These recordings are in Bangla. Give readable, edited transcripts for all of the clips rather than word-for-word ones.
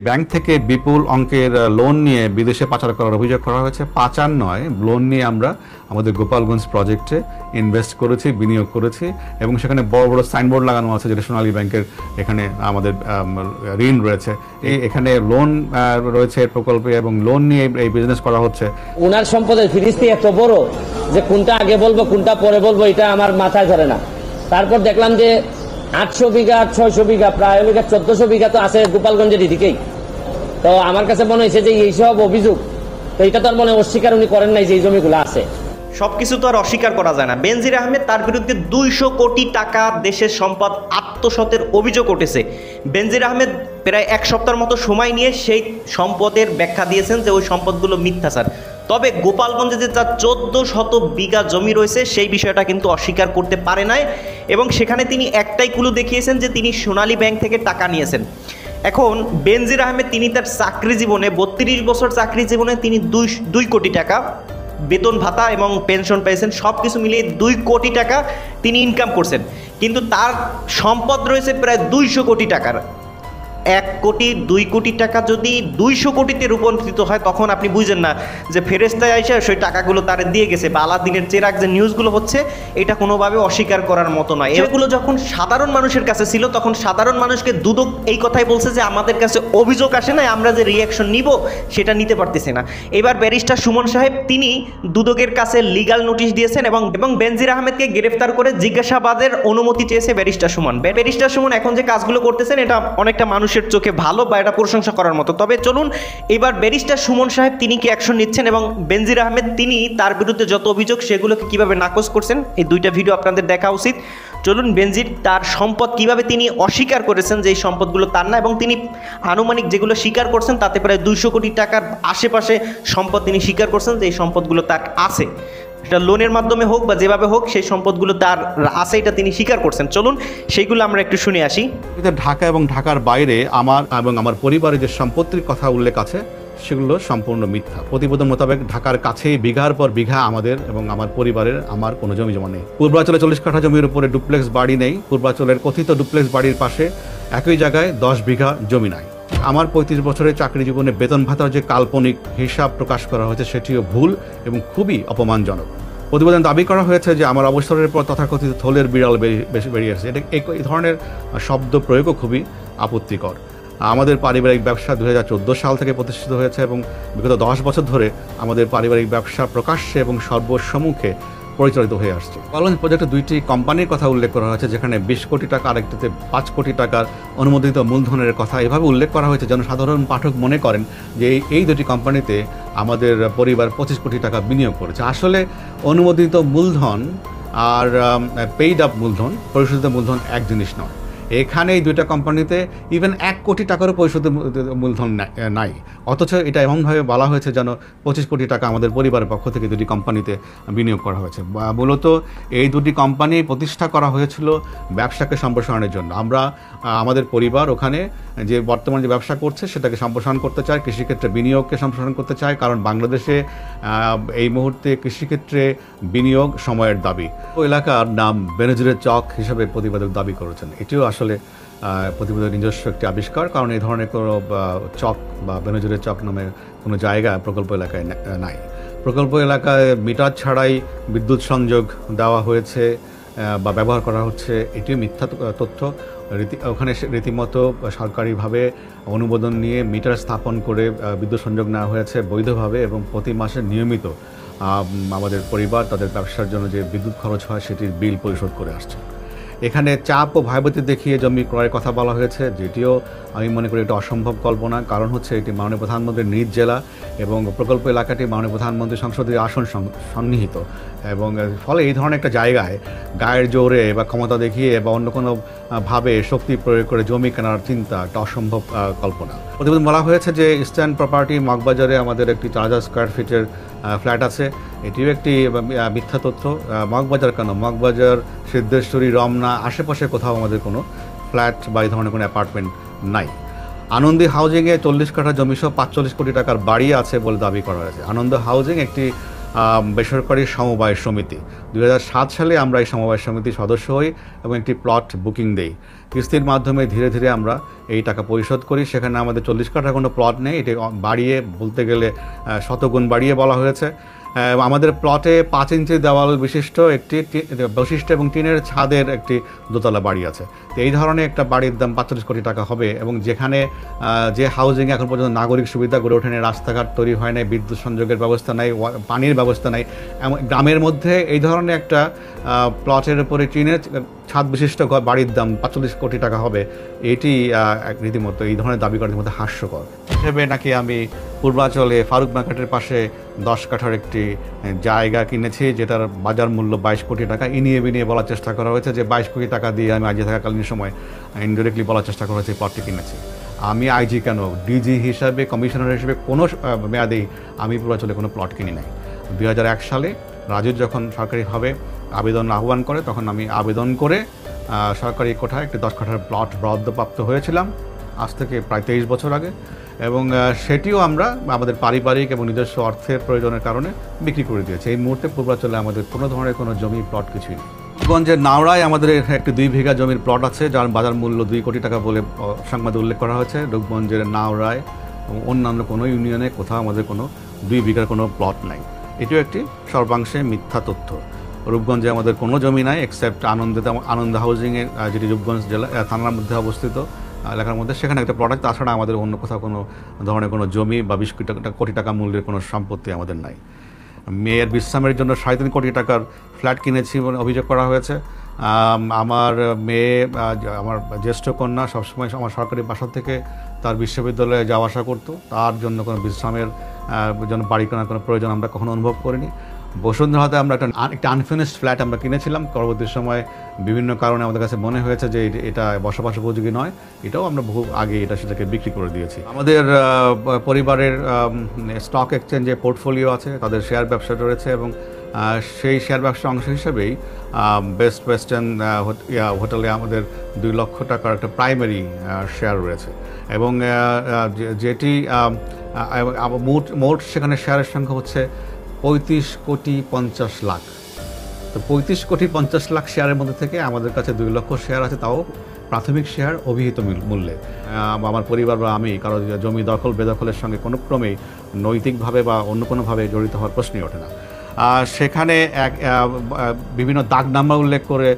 ব্যাংক থেকে বিপুল অঙ্কের লোন নিয়ে বিদেশে পাচার করার অভিযোগ করা হয়েছে। পাচার নয়, লোন নিয়ে আমরা আমাদের গোপালগঞ্জ প্রজেক্টে ইনভেস্ট করেছি, বিনিয়োগ করেছি এবং সেখানে বড় বড় সাইনবোর্ড লাগানো আছে যেটা সোনালী ব্যাংকের এখানে আমাদের ঋণ রয়েছে, এখানে লোন রয়েছে প্রকল্পে এবং লোন নিয়ে এই বিজনেস করা হচ্ছে। ওনার সম্পদের ফিরিস্তি এত বড় যে কোনটা আগে বলবো কোনটা পরে বলবো এটা আমার মাথায় ধরে না। তারপর দেখলাম যে 800 বিঘা 600 বিঘা প্রায় 1400 বিঘা তো আছে গোপালগঞ্জের এদিকেই। তো আমার কাছে মনে হয়েছে যে এইসব অভিযোগ তো এটা তো আর মনে অস্বীকার উনি করেন নাই যে এই জমিগুলো আছে। সবকিছু তো আর অস্বীকার করা যায় না। বেনজির আহমেদ তার বিরুদ্ধে 200 কোটি টাকা দেশের সম্পদ আত্মসাতের অভিযোগ উঠেছে। বেনজির আহমেদ প্রায় এক সপ্তাহের মতো সময় নিয়ে সেই সম্পদের ব্যাখ্যা দিয়েছেন যে ওই সম্পদগুলো মিথ্যাচার। তবে গোপালগঞ্জে যে তার 1400 বিঘা জমি রয়েছে সেই বিষয়টা কিন্তু অস্বীকার করতে পারে নাই এবং সেখানে তিনি একটাই ক্লু দেখিয়েছেন যে তিনি সোনালী ব্যাংক থেকে টাকা নিয়েছেন। এখন বেনজির আহমেদ তিনি তার চাকরি জীবনে 32 বছর চাকরি জীবনে তিনি 2 কোটি টাকা বেতন ভাতা এবং পেনশন পেয়েছেন, সব কিছু মিলিয়ে 2 কোটি টাকা তিনি ইনকাম করছেন। কিন্তু তার সম্পদ রয়েছে প্রায় 200 কোটি টাকার। 1 কোটি 2 কোটি টাকা যদি 200 কোটিতে রূপান্তরিত হয় তখন আপনি বুঝেন না যে ফেরেশতায় আইসা সেই টাকাগুলো তারে দিয়ে গেছে বা আলাদিনের চেরাগ যে নিউজগুলো হচ্ছে এটা কোনোভাবে অস্বীকার করার মতো নয়। এগুলো যখন সাধারণ মানুষের কাছে ছিল তখন সাধারণ মানুষকে দুদক এই কথাই বলছে যে আমাদের কাছে অভিযোগ আসে না, আমরা যে রিয়াকশন নিব সেটা নিতে পারতেছি না। এবার ব্যারিস্টার সুমন সাহেব তিনি দুদকের কাছে লিগ্যাল নোটিশ দিয়েছেন এবং বেনজির আহমেদকে গ্রেফতার করে জিজ্ঞাসাবাদের অনুমতি চেয়েছে ব্যারিস্টার সুমন। ব্যারিস্টার সুমন এখন যে কাজগুলো করতেছেন এটা অনেকটা মানুষের চোখে ভালো বা এটা প্রশংসা করার মতো। তবে চলুন এবার ব্যারিস্টার সুমন সাহেব তিনি কি অ্যাকশন নিচ্ছেন এবং বেনজির আহমেদ তিনি তার বিরুদ্ধে যত অভিযোগ সেগুলোকে কিভাবে নাকচ করছেন এই দুইটা ভিডিও আপনাদের দেখা উচিত। চলুন বেনজির তার সম্পদ কিভাবে তিনি অস্বীকার করেছেন যে এই সম্পদগুলো তার না এবং তিনি আনুমানিক যেগুলো স্বীকার করছেন তাতে প্রায় 200 কোটি টাকার আশেপাশে সম্পদ তিনি স্বীকার করছেন যে এই সম্পদগুলো তার আছে, এটা লোনের মাধ্যমে হোক বা যেভাবে হোক সেই সম্পদগুলো তার আছে এটা তিনি স্বীকার করছেন। চলুন সেইগুলো আমরা একটু শুনে আসি। ঢাকা এবং ঢাকার বাইরে আমার এবং আমার পরিবারের যে সম্পত্তির কথা উল্লেখ আছে সেগুলো সম্পূর্ণ মিথ্যা। প্রতিবেদন মোতাবেক ঢাকার কাছেই বিঘার পর বিঘা আমাদের এবং আমার পরিবারের আমার কোনো জমি জমা নেই। পূর্বাঞ্চলে 40 কাঠা জমির উপরে ডুপ্লেক্স বাড়ি নেই। পূর্বাঞ্চলের কথিত ডুপ্লেক্স বাড়ির পাশে একই জায়গায় 10 বিঘা জমি নাই। আমার 35 বছরের চাকরি জীবনে বেতন ভাতার যে কাল্পনিক হিসাব প্রকাশ করা হয়েছে সেটিও ভুল এবং খুবই অপমানজনক। প্রতিবেদন দাবি করা হয়েছে যে আমার অবসরের পর তথাকথিত থলের বিড়াল বেরিয়ে আসছে। এই ধরনের শব্দ প্রয়োগও খুবই আপত্তিকর। আমাদের পারিবারিক ব্যবসা 2014 সাল থেকে প্রতিষ্ঠিত হয়েছে এবং বিগত 10 বছর ধরে আমাদের পারিবারিক ব্যবসা প্রকাশ্যে এবং সর্বসম্মুখে পরিচালিত হয়ে আসছে। গোপালগঞ্জ প্রজেক্টে 2টি কোম্পানির কথা উল্লেখ করা হয়েছে, যেখানে 20 কোটি টাকা, আরেকটিতে 5 কোটি টাকার অনুমোদিত মূলধনের কথা এভাবে উল্লেখ করা হয়েছে যেন সাধারণ পাঠক মনে করেন যে এই 2টি কোম্পানিতে আমাদের পরিবার 25 কোটি টাকা বিনিয়োগ করেছে। আসলে অনুমোদিত মূলধন আর পেইড আপ মূলধন, পরিশোধিত মূলধন এক জিনিস নয়। এখানে এই 2টা কোম্পানিতে ইভেন 1 কোটি টাকারও পরিশোধিত মূলধন নাই, অথচ এটা এমনভাবে বলা হয়েছে যেন 25 কোটি টাকা আমাদের পরিবারের পক্ষ থেকে 2টি কোম্পানিতে বিনিয়োগ করা হয়েছে। মূলত এই 2টি কোম্পানি প্রতিষ্ঠা করা হয়েছিল ব্যবসাকে সম্প্রসারণের জন্য। আমরা আমাদের পরিবার ওখানে যে বর্তমানে যে ব্যবসা করছে সেটাকে সম্প্রসারণ করতে চায়, কৃষিক্ষেত্রে বিনিয়োগকে সম্প্রসারণ করতে চায়, কারণ বাংলাদেশে এই মুহূর্তে কৃষিক্ষেত্রে বিনিয়োগ সময়ের দাবি। ওই এলাকার নাম বেনজিরের চক হিসেবে প্রতিবেদক দাবি করেছেন। এটিও আসলে প্রতিবেদকের নিজস্ব একটি আবিষ্কার, কারণ এই ধরনের কোনো চক বা বেনজিরের চক নামে কোনো জায়গা প্রকল্প এলাকায় নাই। প্রকল্প এলাকায় মিটার ছাড়াই বিদ্যুৎ সংযোগ দেওয়া হয়েছে বা ব্যবহার করা হচ্ছে, এটিও মিথ্যা তথ্য। ওখানে রীতিমতো সরকারিভাবে অনুমোদন নিয়ে মিটার স্থাপন করে বিদ্যুৎ সংযোগ নেওয়া হয়েছে বৈধভাবে এবং প্রতি মাসে নিয়মিত আমাদের পরিবার তাদের ব্যবসার জন্য যে বিদ্যুৎ খরচ হয় সেটির বিল পরিশোধ করে আসছে। এখানে চাপ ও ভয়ভীতি দেখিয়ে জমি ক্রয়ের কথা বলা হয়েছে, যেটিও আমি মনে করি এটা অসম্ভব কল্পনা। কারণ হচ্ছে এটি মাননীয় প্রধানমন্ত্রীর নিজ জেলা এবং প্রকল্প এলাকাটি মাননীয় প্রধানমন্ত্রী সংসদীয় আসন সন্নিহিত এবং ফলে এই ধরনের একটা জায়গায় গায়ের জোরে বা ক্ষমতা দেখিয়ে বা অন্য কোনো ভাবে শক্তি প্রয়োগ করে জমি কেনার চিন্তা একটা অসম্ভব কল্পনা। প্রতিবেদন বলা হয়েছে যে ইস্টার্ন প্রপার্টি মগবাজারে আমাদের একটি 4000 স্কোয়ার ফিটের ফ্ল্যাট আছে, এটিও একটি মিথ্যা তথ্য। মগবাজার কেন, মগবাজার, সিদ্ধেশ্বরী, রমনা আশেপাশে কোথাও আমাদের কোনো ফ্ল্যাট বা এই ধরনের কোনো অ্যাপার্টমেন্ট নাই। আনন্দী হাউজিংয়ে 40 কাঠা জমিসহ 45 কোটি টাকার বাড়ি আছে বলে দাবি করা হয়েছে। আনন্দ হাউজিং একটি বেসরকারি সমবায় সমিতি। 2007 সালে আমরা এই সমবায় সমিতির সদস্য হই এবং একটি প্লট বুকিং দেই। কিস্তির মাধ্যমে ধীরে ধীরে আমরা এই টাকা পরিশোধ করি। সেখানে আমাদের 40 কাঠা কোনো প্লট নেই, এটি বাড়িয়ে বলতে গেলে শতগুণ বাড়িয়ে বলা হয়েছে। আমাদের প্লটে 5 ইঞ্চি দেওয়াল বিশিষ্ট একটি বৈশিষ্ট্য এবং টিনের ছাদের একটি দোতলা বাড়ি আছে। তো এই ধরনের একটা বাড়ির দাম 45 কোটি টাকা হবে, এবং যেখানে যে হাউজিং এখন পর্যন্ত নাগরিক সুবিধা গড়ে ওঠেনি, রাস্তাঘাট তৈরি হয় নাই, বিদ্যুৎ সংযোগের ব্যবস্থা নাই, পানির ব্যবস্থা নাই, গ্রামের মধ্যে এই ধরনের একটা প্লটের উপরে টিনের ছাদ বিশিষ্ট বাড়ির দাম 45 কোটি টাকা হবে, এটি রীতিমতো এই ধরনের দাবি করার মধ্যে হাস্যকর। হিসেবে নাকি আমি পূর্বাঞ্চলে ফারুক মার্কেটের পাশে 10 কাঠার একটি জায়গা কিনেছি, যেটার বাজার মূল্য 22 কোটি টাকা। ইনিয়ে বিনিয়ে বলার চেষ্টা করা হয়েছে যে 22 কোটি টাকা দিয়ে আমি আইজি থাকাকালীন সময় ইনডিরেক্টলি বলার চেষ্টা করা হয়েছে প্লটটি কিনেছি। আমি আইজি কেন, ডিজি হিসাবে, কমিশনার হিসেবে কোনো মেয়াদেই আমি পূর্বাঞ্চলে কোনো প্লট কিনি নাই। 2001 সালে রাজুর যখন সরকারিভাবে আবেদন আহ্বান করে, তখন আমি আবেদন করে সরকারি কোঠায় একটি 10 কাঠার প্লট বরাদ্দপ্রাপ্ত হয়েছিলাম, আজ থেকে প্রায় 23 বছর আগে। এবং সেটিও আমরা আমাদের পারিবারিক এবং নিজস্ব অর্থের প্রয়োজনের কারণে বিক্রি করে দিয়েছি। এই মুহূর্তে পূর্বাঞ্চলে আমাদের কোনো ধরনের কোনো জমি প্লট কিছুই নেই। রূপগঞ্জের নাওড়ায় আমাদের একটি 2 বিঘা জমির প্লট আছে, যার বাজার মূল্য 2 কোটি টাকা বলে সংবাদে উল্লেখ করা হয়েছে। রূপগঞ্জের নাওড়ায় এবং অন্যান্য কোনো ইউনিয়নে কোথাও আমাদের কোনো 2 বিঘার কোনো প্লট নাই। এটিও একটি সর্বাংশে মিথ্যা তথ্য। রূপগঞ্জে আমাদের কোনো জমি নাই এক্সেপ্ট আনন্দ হাউজিংয়ের, যেটি রূপগঞ্জ জেলা থানার মধ্যে অবস্থিত এলাকার মধ্যে, সেখানে একটা প্রোডাক্ট। তাছাড়া আমাদের অন্য কোথাও কোনো ধরনের কোনো জমি বা 20 কোটি টাকা মূল্যের কোনো সম্পত্তি আমাদের নাই। মেয়ের বিশ্রামের জন্য 3.5 কোটি টাকার ফ্ল্যাট কিনেছি বলে অভিযোগ করা হয়েছে। আমার মেয়ে, আমার জ্যেষ্ঠ কন্যা সবসময় আমার সরকারি বাসা থেকে তার বিশ্ববিদ্যালয়ে যাওয়া আসা করতো, তার জন্য কোনো বিশ্রামের জন্য বাড়ি কেনার কোনো প্রয়োজন আমরা কখনো অনুভব করিনি। বসুন্ধরাতে আমরা একটা আনফিনিশড ফ্ল্যাট আমরা কিনেছিলাম, পরবর্তী সময় বিভিন্ন কারণে আমাদের কাছে মনে হয়েছে যে এটা বসবাস উপযোগী নয়, এটাও আমরা বহু আগে সেটাকে বিক্রি করে দিয়েছি। আমাদের পরিবারের স্টক এক্সচেঞ্জে পোর্টফোলিও আছে, তাদের শেয়ার ব্যবসা রয়েছে, এবং সেই শেয়ার ব্যবসার অংশ হিসেবেই বেস্ট ওয়েস্টার্ন হোটেলে আমাদের 2 লক্ষ টাকার একটা প্রাইমারি শেয়ার রয়েছে, এবং যেটি মোট সেখানে শেয়ারের সংখ্যা হচ্ছে 35 কোটি 50 লাখ। তো 35 কোটি 50 লাখ শেয়ারের মধ্যে থেকে আমাদের কাছে 2 লক্ষ শেয়ার আছে, তাও প্রাথমিক শেয়ার অভিহিত মূল্যে। আমার পরিবার বা আমি কারো জমি দখল বেদখলের সঙ্গে কোনো ক্রমেই নৈতিকভাবে বা অন্য কোনোভাবে জড়িত হওয়ার প্রশ্নই ওঠে না। সেখানে বিভিন্ন দাগ নাম্বার উল্লেখ করে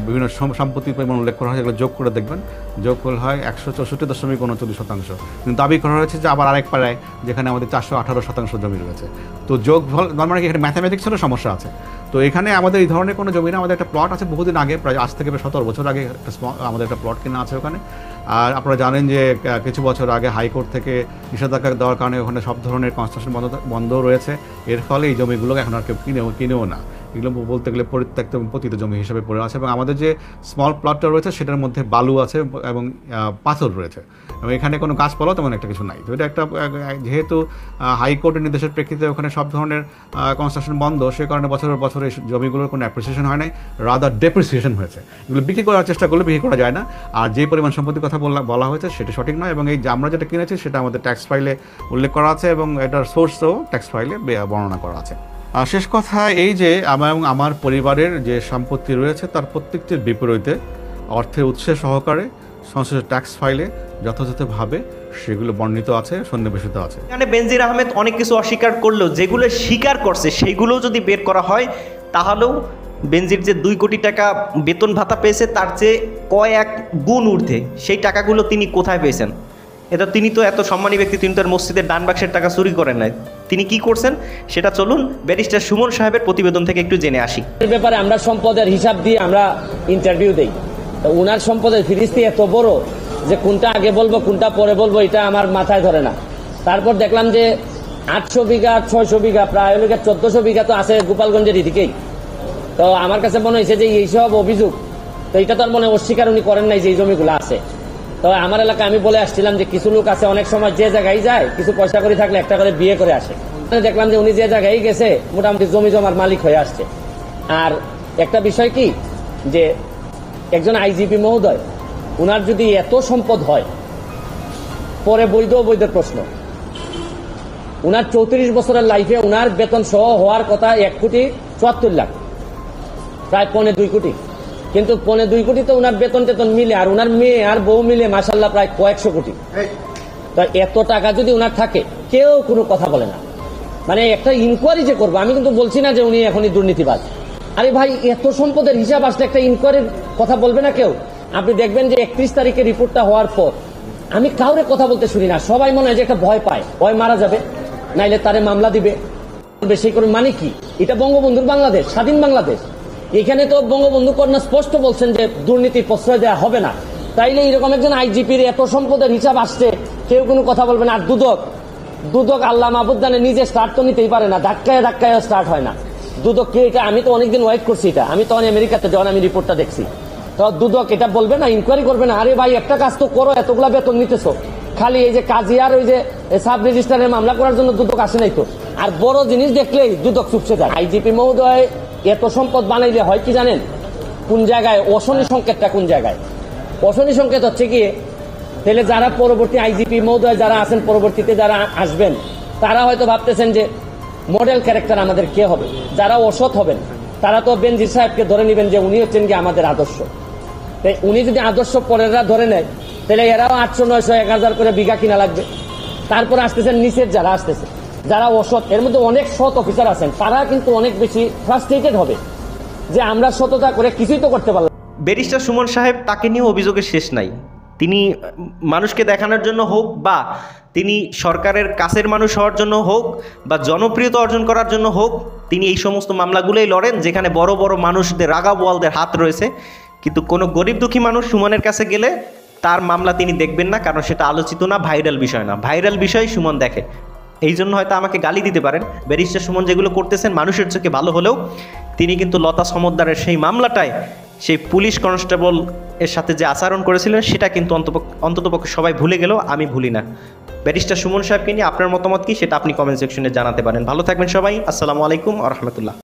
বিভিন্ন সম্পত্তির পরিমাণ উল্লেখ করা হয়, এগুলো যোগ করে দেখবেন, যোগ হয় 164.39%। কিন্তু দাবি করা হয়েছে যে আবার আরেক পাড়ায় যেখানে আমাদের 418% জমি রয়েছে। তো যোগ মানে কি, এখানে ম্যাথামেটিক্সেরও সমস্যা আছে। তো এখানে আমাদের এই ধরনের কোনো জমি না, আমাদের একটা প্লট আছে বহুদিন আগে, প্রায় আজ থেকে 17 বছর আগে আমাদের একটা প্লট কেনা আছে ওখানে। আর আপনারা জানেন যে কিছু বছর আগে হাইকোর্ট থেকে নিষেধাজ্ঞা দেওয়ার কারণে ওখানে সব ধরনের কনস্ট্রাকশন বন্ধ রয়েছে। এর ফলে এই জমিগুলো এখন আর কেউ কিনেও না, এগুলো বলতে গেলে পরিত্যক্ত এবং পতিত জমি হিসেবে পড়ে আছে। এবং আমাদের যে স্মল প্লটটা রয়েছে সেটার মধ্যে বালু আছে এবং পাথর রয়েছে, এবং এখানে কোনো গাছপালাও তেমন একটা কিছু নাই। তো এটা একটা, যেহেতু হাইকোর্টের নির্দেশের প্রেক্ষিতে ওখানে সব ধরনের কনস্ট্রাকশন বন্ধ, সে কারণে বছরের বছর এই জমিগুলোর কোনো অ্যাপ্রিসিয়েশন হয় নাই, রাদার ডেপ্রিসিয়েশন হয়েছে। এগুলো বিক্রি করার চেষ্টা করলে বিক্রি করা যায় না, আর যে পরিমাণ সম্পত্তির কথা বলা হয়েছে সেটা সঠিক নয়। এবং এই যে আমরা যেটা কিনেছি সেটা আমাদের ট্যাক্স ফাইলে উল্লেখ করা আছে, এবং এটার সোর্সও ট্যাক্স ফাইলে বর্ণনা করা আছে। শেষ কথা এই যে আমার পরিবারের যে সম্পত্তি রয়েছে তার প্রত্যেকটির বিপরীতে অর্থের উৎসের সহকারে সংশ্লিষ্ট ট্যাক্স ফাইলে যথাযথভাবে সেগুলো বর্ণিত আছে, সন্নিবেশিত আছে। এখানে বেনজির আহমেদ অনেক কিছু অস্বীকার করলেও যেগুলো স্বীকার করছে সেইগুলোও যদি বের করা হয়, তাহলেও বেনজির যে 2 কোটি টাকা বেতন ভাতা পেয়েছে তার চেয়ে কয়েক গুণ ঊর্ধ্বে সেই টাকাগুলো তিনি কোথায় পেয়েছেন? এটা তিনি তো এত সম্মানী ব্যক্তি, তিনি তো আর মসজিদের ডান বাক্সের টাকা চুরি করেন নাই। তিনি কি করছেন সেটা চলুন ব্যারিস্টার সুমন সাহেবের প্রতিবেদন থেকে একটু জেনে আসি। এর ব্যাপারে আমরা সম্পদের হিসাব দিয়ে আমরা ইন্টারভিউ দেই, তো ওনার সম্পদের ফিরিস্তি এত বড় যে কোনটা আগে বলবো কোনটা পরে বলবো এটা আমার মাথায় ধরে না। তারপর দেখলাম যে 800 বিঘা 600 বিঘা প্রায় 1400 বিঘা তো আছে গোপালগঞ্জের এদিকেই। তো আমার কাছে মনে হয়েছে যে এইসব অভিযোগ, তো এটা তো আর মনে অস্বীকার উনি করেন নাই যে এই জমিগুলো আছে। তো আমার এলাকায় আমি বলে আসছিলাম যে কিছু লোক আছে অনেক সময় যে জায়গায় যায় কিছু পয়সা করে থাকলে একটা করে বিয়ে করে আসে। দেখলাম যে উনি যে জায়গায় গেছে মোটামুটি জমি জমার মালিক হয়ে আসছে। আর একটা বিষয় কি, যে একজন আইজিপি মহোদয়, উনার যদি এত সম্পদ হয়, পরে বৈধ অবৈধ প্রশ্ন, উনার 34 বছরের লাইফে উনার বেতন সহ হওয়ার কথা 1 কোটি 74 লাখ, প্রায় 1.25 কোটি। কিন্তু 1.25 কোটি তো ওনার বেতন টেতন মিলে, আর ওনার মেয়ে আর বউ মিলে মাশাল্লাহ প্রায় কয়েকশো কোটি। তো এত টাকা যদি ওনার থাকে, কেউ কোনো কথা বলে না। মানে একটা ইনকোয়ারি যে করবো, আমি কিন্তু বলছি না যে উনি এখনই দুর্নীতিবাজ। আরে ভাই, এত সম্পদের হিসাব আসলে একটা ইনকোয়ারির কথা বলবে না কেউ? আপনি দেখবেন যে 31 তারিখে রিপোর্টটা হওয়ার পর আমি কাউরে কথা বলতে শুনি না। সবাই মনে হয় যে একটা ভয় পায়, ভয় মারা যাবে, নাইলে তারে মামলা দিবে, সেই করে। মানে কি, এটা বঙ্গবন্ধুর বাংলাদেশ, স্বাধীন বাংলাদেশ। এখানে তো বঙ্গবন্ধু কন্যা স্পষ্ট বলছেন যে দুর্নীতির প্রশ্রয় দেওয়া হবে না। তাইলে এরকম একজন আইজিপির এত সম্পদের হিসাব আসছে, কেউ কোনো কথা বলবে না। আর দুদক আল্লাহ মাহবুদ জানে, নিজে স্টার্ট তো নিতেই পারে না, ধাক্কায় স্টার্ট হয় না। দুদক কি এটা? আমি তো অনেকদিন ওয়েট করছি এটা। আমি তখন আমেরিকাতে যখন আমি রিপোর্টটা দেখছি, তো দুদক এটা বলবে না, ইনকোয়ারি করবে না? আরে ভাই, একটা কাজ তো করো, এতগুলা বেতন নিতেছো, খালি এই যে কাজী আর ওই যে সাব রেজিস্ট্রারের মামলা করার জন্য দুদক আসে নাই তো। আর বড় জিনিস দেখলেই দুদক চুপসে যায়। আইজিপি মহোদয় এত সম্পদ বানাইলে হয় কি জানেন? কোন জায়গায় অশনি সংকেতটা, কোন জায়গায় অশনি সংকেত হচ্ছে কি, তাহলে যারা পরবর্তী আইজিপি মহোদয় যারা আছেন, পরবর্তীতে যারা আসবেন, তারা হয়তো ভাবতেছেন যে মডেল ক্যারেক্টার আমাদের কে হবে। যারা অসৎ হবেন তারা তো বেনজির সাহেবকে ধরে নেবেন যে উনি হচ্ছেন কি আমাদের আদর্শ। তাই উনি যদি আদর্শ পরেররা ধরে নেয়, তাহলে এরাও 800, 900, 1000 করে বিঘা কিনা লাগবে। তারপর আসতেছেন নিচের যারা আসতেছে, যারা অসৎ, এর মধ্যে অনেক সৎ অফিসার আছেন, তারা কিন্তু অনেক বেশি ফ্রাস্ট্রেটেড হবে যে আমরা সততা করে কিছুই তো করতে পারলাম। ব্যারিস্টার সুমন সাহেব, তাকে নিয়ে অভিযোগের শেষ নাই। তিনি মানুষকে দেখানোর জন্য হোক, বা তিনি সরকারের কাছের মানুষ হওয়ার জন্য হোক, বা জনপ্রিয়তা অর্জন করার জন্য হোক, তিনি এই সমস্ত মামলাগুলোই লড়েন যেখানে বড় বড় মানুষদের, রাগাবোয়ালদের হাত রয়েছে। কিন্তু কোনো গরিব দুঃখী মানুষ সুমনের কাছে গেলে তার মামলা তিনি দেখবেন না, কারণ সেটা আলোচিত না, ভাইরাল বিষয় না। ভাইরাল বিষয় সুমন দেখে। এই জন্য হয়তো আমাকে গালি দিতে পারেন। ব্যারিস্টার সুমন যেগুলো করতেছেন মানুষের চোখে ভালো হলেও, তিনি কিন্তু লতা সমদ্দারের সেই মামলাটায় সেই পুলিশ কনস্টেবল এর সাথে যে আচরণ করেছিলেন, সেটা কিন্তু অন্ততপক্ষে সবাই ভুলে গেলেও আমি ভুলি না। ব্যারিস্টার সুমন সাহেবকে নিয়ে আপনার মতামত কি, সেটা আপনি কমেন্ট সেকশনে জানাতে পারেন। ভালো থাকবেন সবাই। আসসালামু আলাইকুম ওয়া রাহমাতুল্লাহ।